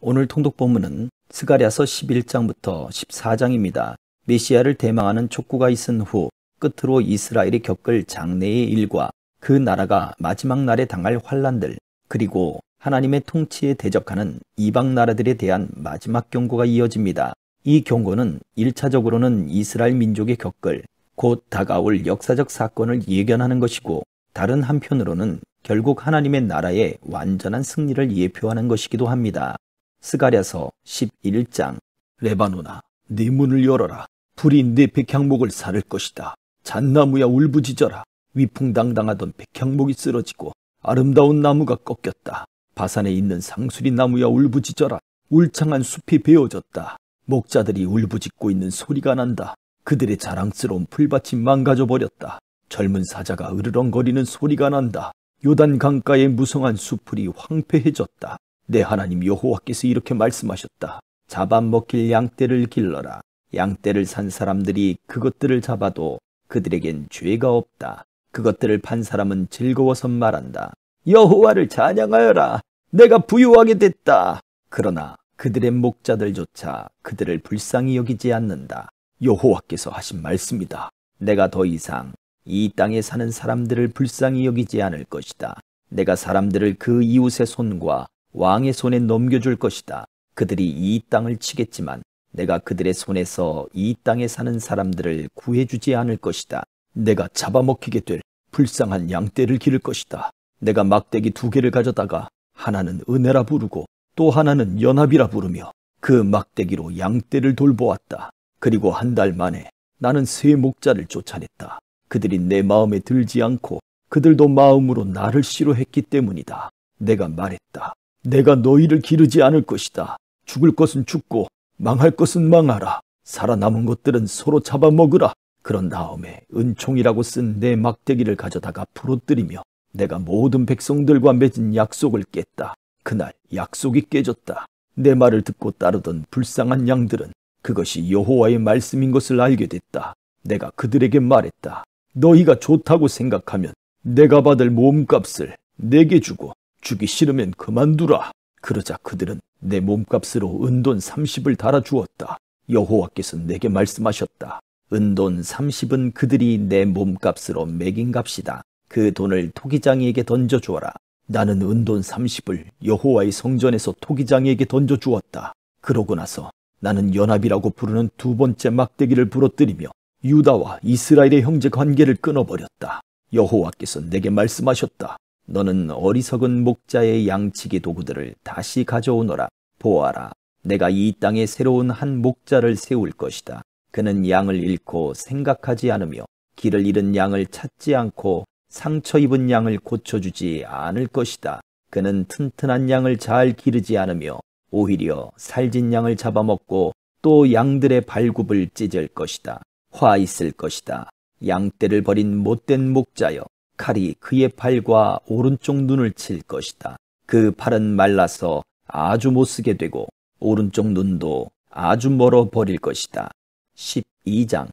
오늘 통독 본문은 스가랴서 11장부터 14장입니다. 메시아를 대망하는 촉구가 있은 후 끝으로 이스라엘이 겪을 장래의 일과 그 나라가 마지막 날에 당할 환란들, 그리고 하나님의 통치에 대적하는 이방 나라들에 대한 마지막 경고가 이어집니다. 이 경고는 1차적으로는 이스라엘 민족이 겪을 곧 다가올 역사적 사건을 예견하는 것이고, 다른 한편으로는 결국 하나님의 나라의 완전한 승리를 예표하는 것이기도 합니다. 스가랴서 11장. 레바논아, 네 문을 열어라. 불이 네 백향목을 사를 것이다. 잣나무야 울부짖어라. 위풍당당하던 백향목이 쓰러지고 아름다운 나무가 꺾였다. 바산에 있는 상수리 나무야 울부짖어라. 울창한 숲이 베어졌다. 목자들이 울부짖고 있는 소리가 난다. 그들의 자랑스러운 풀밭이 망가져 버렸다. 젊은 사자가 으르렁거리는 소리가 난다. 요단 강가의 무성한 수풀이 황폐해졌다. 내 하나님 여호와께서 이렇게 말씀하셨다. 잡아먹힐 양떼를 길러라. 양떼를 산 사람들이 그것들을 잡아도 그들에겐 죄가 없다. 그것들을 판 사람은 즐거워서 말한다. 여호와를 찬양하여라. 내가 부유하게 됐다. 그러나 그들의 목자들조차 그들을 불쌍히 여기지 않는다. 여호와께서 하신 말씀이다. 내가 더 이상 이 땅에 사는 사람들을 불쌍히 여기지 않을 것이다. 내가 사람들을 그 이웃의 손과 왕의 손에 넘겨줄 것이다. 그들이 이 땅을 치겠지만 내가 그들의 손에서 이 땅에 사는 사람들을 구해주지 않을 것이다. 내가 잡아먹히게 될 불쌍한 양떼를 기를 것이다. 내가 막대기 2개를 가져다가 하나는 은혜라 부르고 또 하나는 연합이라 부르며 그 막대기로 양떼를 돌보았다. 그리고 한 달 만에 나는 새 목자를 쫓아냈다. 그들이 내 마음에 들지 않고 그들도 마음으로 나를 싫어했기 때문이다. 내가 말했다. 내가 너희를 기르지 않을 것이다. 죽을 것은 죽고 망할 것은 망하라. 살아남은 것들은 서로 잡아먹으라. 그런 다음에 은총이라고 쓴 내 막대기를 가져다가 부러뜨리며 내가 모든 백성들과 맺은 약속을 깼다. 그날 약속이 깨졌다. 내 말을 듣고 따르던 불쌍한 양들은 그것이 여호와의 말씀인 것을 알게 됐다. 내가 그들에게 말했다. 너희가 좋다고 생각하면 내가 받을 몸값을 내게 주고 주기 싫으면 그만두라. 그러자 그들은 내 몸값으로 은돈 30을 달아주었다. 여호와께서 내게 말씀하셨다. 은돈 30은 그들이 내 몸값으로 매긴 값이다. 그 돈을 토기장이에게 던져주어라. 나는 은돈 30을 여호와의 성전에서 토기장이에게 던져주었다. 그러고 나서 나는 연합이라고 부르는 2번째 막대기를 부러뜨리며 유다와 이스라엘의 형제 관계를 끊어버렸다. 여호와께서 내게 말씀하셨다. 너는 어리석은 목자의 양치기 도구들을 다시 가져오너라. 보아라, 내가 이 땅에 새로운 한 목자를 세울 것이다. 그는 양을 잃고 생각하지 않으며 길을 잃은 양을 찾지 않고 상처 입은 양을 고쳐주지 않을 것이다. 그는 튼튼한 양을 잘 기르지 않으며 오히려 살진 양을 잡아먹고 또 양들의 발굽을 찢을 것이다. 화 있을 것이다. 양떼를 버린 못된 목자여, 칼이 그의 팔과 오른쪽 눈을 칠 것이다. 그 팔은 말라서 아주 못쓰게 되고 오른쪽 눈도 아주 멀어 버릴 것이다. 12장.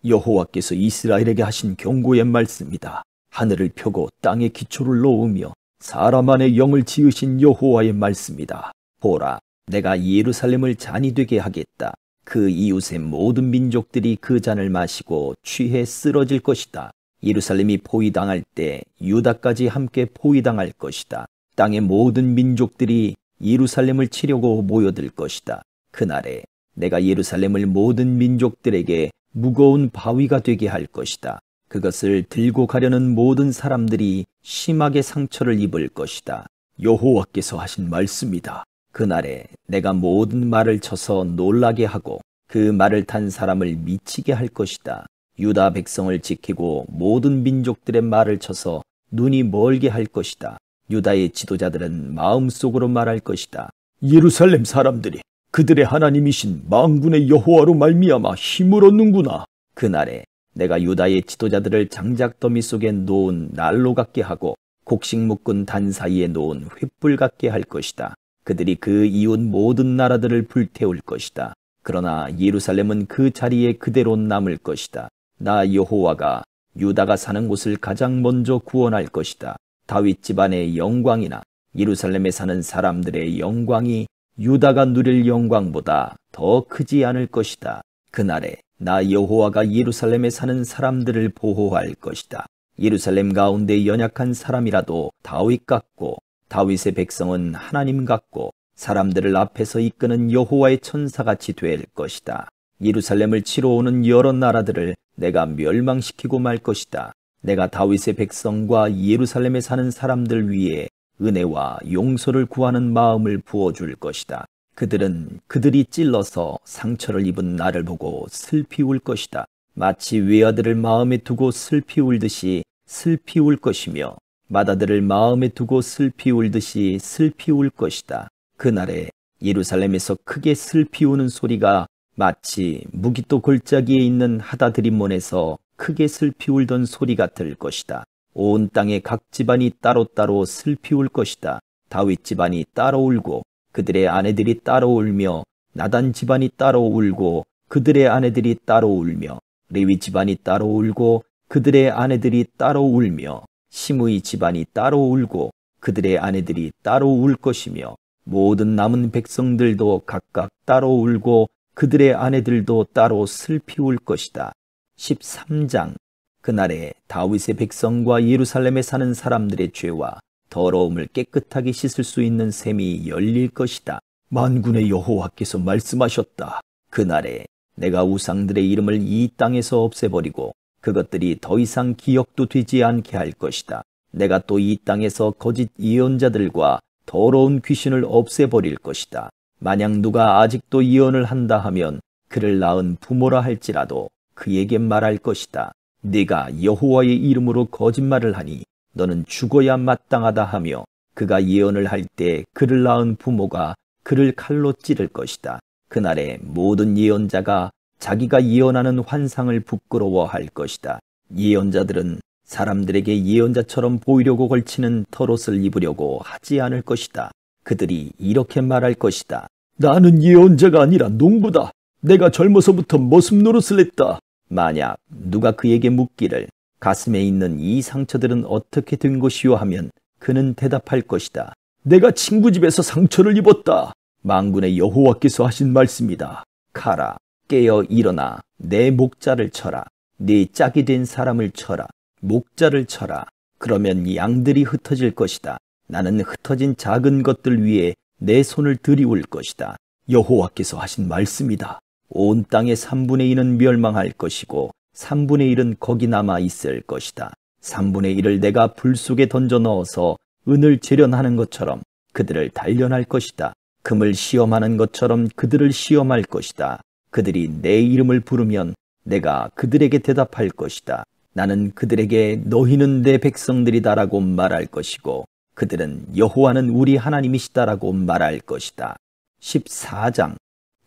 여호와께서 이스라엘에게 하신 경고의 말씀이다. 하늘을 펴고 땅에 기초를 놓으며 사람 안에 영을 지으신 여호와의 말씀이다. 보라, 내가 예루살렘을 잔이 되게 하겠다. 그 이웃의 모든 민족들이 그 잔을 마시고 취해 쓰러질 것이다. 예루살렘이 포위당할 때 유다까지 함께 포위당할 것이다. 땅의 모든 민족들이 예루살렘을 치려고 모여들 것이다. 그날에 내가 예루살렘을 모든 민족들에게 무거운 바위가 되게 할 것이다. 그것을 들고 가려는 모든 사람들이 심하게 상처를 입을 것이다. 여호와께서 하신 말씀이다. 그날에 내가 모든 말을 쳐서 놀라게 하고 그 말을 탄 사람을 미치게 할 것이다. 유다 백성을 지키고 모든 민족들의 말을 쳐서 눈이 멀게 할 것이다. 유다의 지도자들은 마음속으로 말할 것이다. 예루살렘 사람들이 그들의 하나님이신 만군의 여호와로 말미암아 힘을 얻는구나. 그날에 내가 유다의 지도자들을 장작더미 속에 놓은 난로 같게 하고 곡식 묶은 단 사이에 놓은 횃불 같게 할 것이다. 그들이 그 이웃 모든 나라들을 불태울 것이다. 그러나 예루살렘은 그 자리에 그대로 남을 것이다. 나 여호와가 유다가 사는 곳을 가장 먼저 구원할 것이다. 다윗 집안의 영광이나 예루살렘에 사는 사람들의 영광이 유다가 누릴 영광보다 더 크지 않을 것이다. 그날에 나 여호와가 예루살렘에 사는 사람들을 보호할 것이다. 예루살렘 가운데 연약한 사람이라도 다윗 같고 다윗의 백성은 하나님 같고 사람들을 앞에서 이끄는 여호와의 천사같이 될 것이다. 예루살렘을 치러 오는 여러 나라들을 내가 멸망시키고 말 것이다. 내가 다윗의 백성과 예루살렘에 사는 사람들 위에 은혜와 용서를 구하는 마음을 부어줄 것이다. 그들은 그들이 찔러서 상처를 입은 나를 보고 슬피 울 것이다. 마치 외아들을 마음에 두고 슬피 울듯이 슬피 울 것이며 맏아들을 마음에 두고 슬피 울듯이 슬피 울 것이다. 그날에 예루살렘에서 크게 슬피 우는 소리가 마치 무기또 골짜기에 있는 하다드림몬에서 크게 슬피 울던 소리 같을 것이다. 온 땅의 각 집안이 따로따로 슬피 울 것이다. 다윗 집안이 따로 울고 그들의 아내들이 따로 울며 나단 집안이 따로 울고 그들의 아내들이 따로 울며 레위 집안이 따로 울고 그들의 아내들이 따로 울며 시므이 집안이 따로 울고 그들의 아내들이 따로 울 것이며 모든 남은 백성들도 각각 따로 울고 그들의 아내들도 따로 슬피 울 것이다. 13장. 그날에 다윗의 백성과 예루살렘에 사는 사람들의 죄와 더러움을 깨끗하게 씻을 수 있는 샘이 열릴 것이다. 만군의 여호와께서 말씀하셨다. 그날에 내가 우상들의 이름을 이 땅에서 없애버리고 그것들이 더 이상 기억도 되지 않게 할 것이다. 내가 또 이 땅에서 거짓 예언자들과 더러운 귀신을 없애버릴 것이다. 만약 누가 아직도 예언을 한다 하면 그를 낳은 부모라 할지라도 그에게 말할 것이다. 네가 여호와의 이름으로 거짓말을 하니 너는 죽어야 마땅하다 하며 그가 예언을 할 때 그를 낳은 부모가 그를 칼로 찌를 것이다. 그날에 모든 예언자가 자기가 예언하는 환상을 부끄러워할 것이다. 예언자들은 사람들에게 예언자처럼 보이려고 걸치는 털옷을 입으려고 하지 않을 것이다. 그들이 이렇게 말할 것이다. 나는 예언자가 아니라 농부다. 내가 젊어서부터 머슴 노릇을 했다. 만약 누가 그에게 묻기를 가슴에 있는 이 상처들은 어떻게 된 것이오 하면 그는 대답할 것이다. 내가 친구 집에서 상처를 입었다. 만군의 여호와께서 하신 말씀이다. 가라, 깨어 일어나 내 목자를 쳐라. 네 짝이 된 사람을 쳐라. 목자를 쳐라. 그러면 양들이 흩어질 것이다. 나는 흩어진 작은 것들 위에 내 손을 들이올 것이다. 여호와께서 하신 말씀이다. 온 땅의 3분의 2는 멸망할 것이고 3분의 1은 거기 남아 있을 것이다. 3분의 1을 내가 불 속에 던져 넣어서 은을 재련하는 것처럼 그들을 단련할 것이다. 금을 시험하는 것처럼 그들을 시험할 것이다. 그들이 내 이름을 부르면 내가 그들에게 대답할 것이다. 나는 그들에게 너희는 내 백성들이다라고 말할 것이고 그들은 여호와는 우리 하나님이시다라고 말할 것이다. 14장.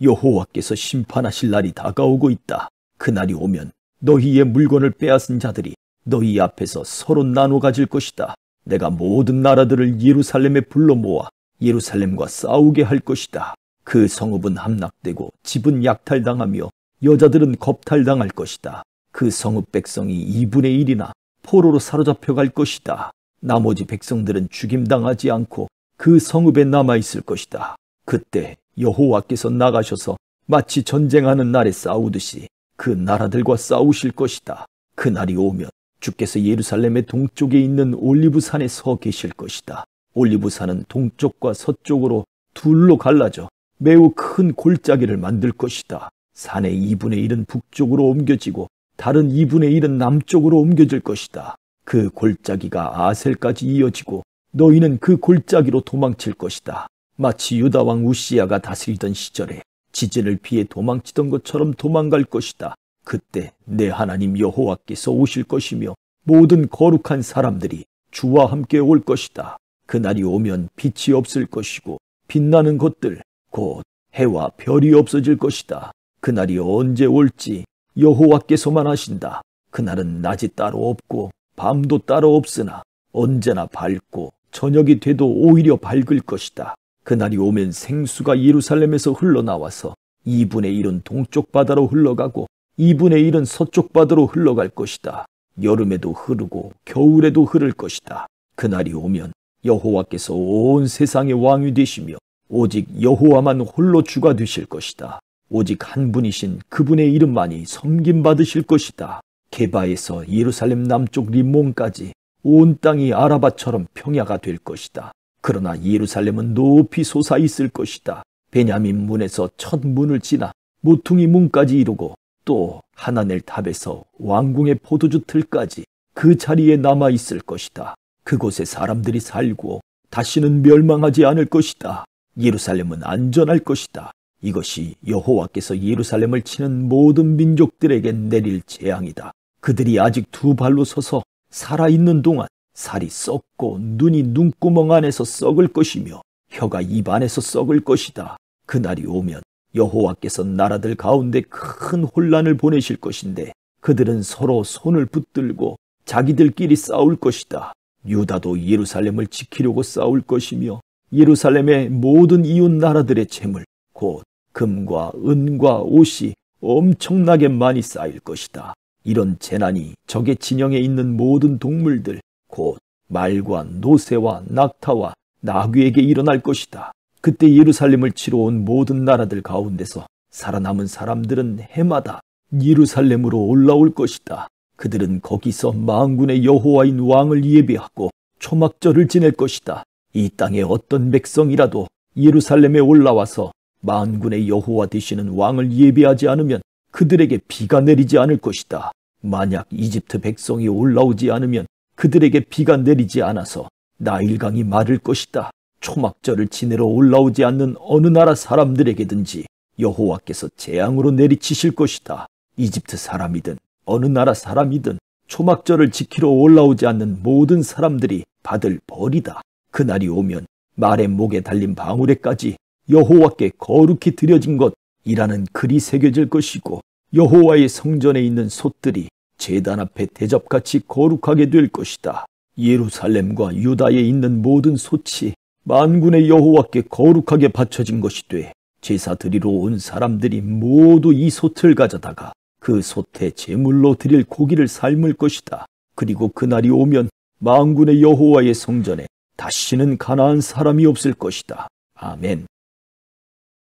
여호와께서 심판하실 날이 다가오고 있다. 그날이 오면 너희의 물건을 빼앗은 자들이 너희 앞에서 서로 나눠 가질 것이다. 내가 모든 나라들을 예루살렘에 불러 모아 예루살렘과 싸우게 할 것이다. 그 성읍은 함락되고 집은 약탈당하며 여자들은 겁탈당할 것이다. 그 성읍 백성이 2분의 1이나 포로로 사로잡혀 갈 것이다. 나머지 백성들은 죽임당하지 않고 그 성읍에 남아있을 것이다. 그때 여호와께서 나가셔서 마치 전쟁하는 날에 싸우듯이 그 나라들과 싸우실 것이다. 그날이 오면 주께서 예루살렘의 동쪽에 있는 올리브산에 서 계실 것이다. 올리브산은 동쪽과 서쪽으로 둘로 갈라져 매우 큰 골짜기를 만들 것이다. 산의 2분의 1은 북쪽으로 옮겨지고 다른 2분의 1은 남쪽으로 옮겨질 것이다. 그 골짜기가 아셀까지 이어지고 너희는 그 골짜기로 도망칠 것이다. 마치 유다왕 우시야가 다스리던 시절에 지진을 피해 도망치던 것처럼 도망갈 것이다. 그때 내 하나님 여호와께서 오실 것이며 모든 거룩한 사람들이 주와 함께 올 것이다. 그날이 오면 빛이 없을 것이고 빛나는 것들 곧 해와 별이 없어질 것이다. 그날이 언제 올지 여호와께서만 아신다. 그날은 낮이 따로 없고 밤도 따로 없으나 언제나 밝고 저녁이 돼도 오히려 밝을 것이다. 그날이 오면 생수가 예루살렘에서 흘러나와서 2분의 1은 동쪽 바다로 흘러가고 2분의 1은 서쪽 바다로 흘러갈 것이다. 여름에도 흐르고 겨울에도 흐를 것이다. 그날이 오면 여호와께서 온 세상의 왕이 되시며 오직 여호와만 홀로 주가 되실 것이다. 오직 한 분이신 그분의 이름만이 섬김받으실 것이다. 게바에서 예루살렘 남쪽 림몬까지 온 땅이 아라바처럼 평야가 될 것이다. 그러나 예루살렘은 높이 솟아 있을 것이다. 베냐민 문에서 첫 문을 지나 모퉁이 문까지 이루고 또 하나넬 탑에서 왕궁의 포도주 틀까지 그 자리에 남아 있을 것이다. 그곳에 사람들이 살고 다시는 멸망하지 않을 것이다. 예루살렘은 안전할 것이다. 이것이 여호와께서 예루살렘을 치는 모든 민족들에게 내릴 재앙이다. 그들이 아직 두 발로 서서 살아있는 동안 살이 썩고 눈이 눈구멍 안에서 썩을 것이며 혀가 입 안에서 썩을 것이다. 그날이 오면 여호와께서 나라들 가운데 큰 혼란을 보내실 것인데 그들은 서로 손을 붙들고 자기들끼리 싸울 것이다. 유다도 예루살렘을 지키려고 싸울 것이며 예루살렘의 모든 이웃 나라들의 재물, 곧 금과 은과 옷이 엄청나게 많이 쌓일 것이다. 이런 재난이 적의 진영에 있는 모든 동물들, 곧 말과 노새와 낙타와 나귀에게 일어날 것이다. 그때 예루살렘을 치러 온 모든 나라들 가운데서 살아남은 사람들은 해마다 예루살렘으로 올라올 것이다. 그들은 거기서 만군의 여호와인 왕을 예배하고 초막절을 지낼 것이다. 이 땅의 어떤 백성이라도 예루살렘에 올라와서 만군의 여호와 되시는 왕을 예배하지 않으면 그들에게 비가 내리지 않을 것이다. 만약 이집트 백성이 올라오지 않으면 그들에게 비가 내리지 않아서 나일강이 마를 것이다. 초막절을 지내러 올라오지 않는 어느 나라 사람들에게든지 여호와께서 재앙으로 내리치실 것이다. 이집트 사람이든 어느 나라 사람이든 초막절을 지키러 올라오지 않는 모든 사람들이 받을 벌이다. 그날이 오면 말의 목에 달린 방울에까지 여호와께 거룩히 드려진 것이라는 글이 새겨질 것이고 여호와의 성전에 있는 솥들이 제단 앞에 대접같이 거룩하게 될 것이다. 예루살렘과 유다에 있는 모든 솥이 만군의 여호와께 거룩하게 바쳐진 것이 돼 제사 드리러 온 사람들이 모두 이 솥을 가져다가 그 솥에 제물로 드릴 고기를 삶을 것이다. 그리고 그날이 오면 만군의 여호와의 성전에 다시는 가나안 사람이 없을 것이다. 아멘.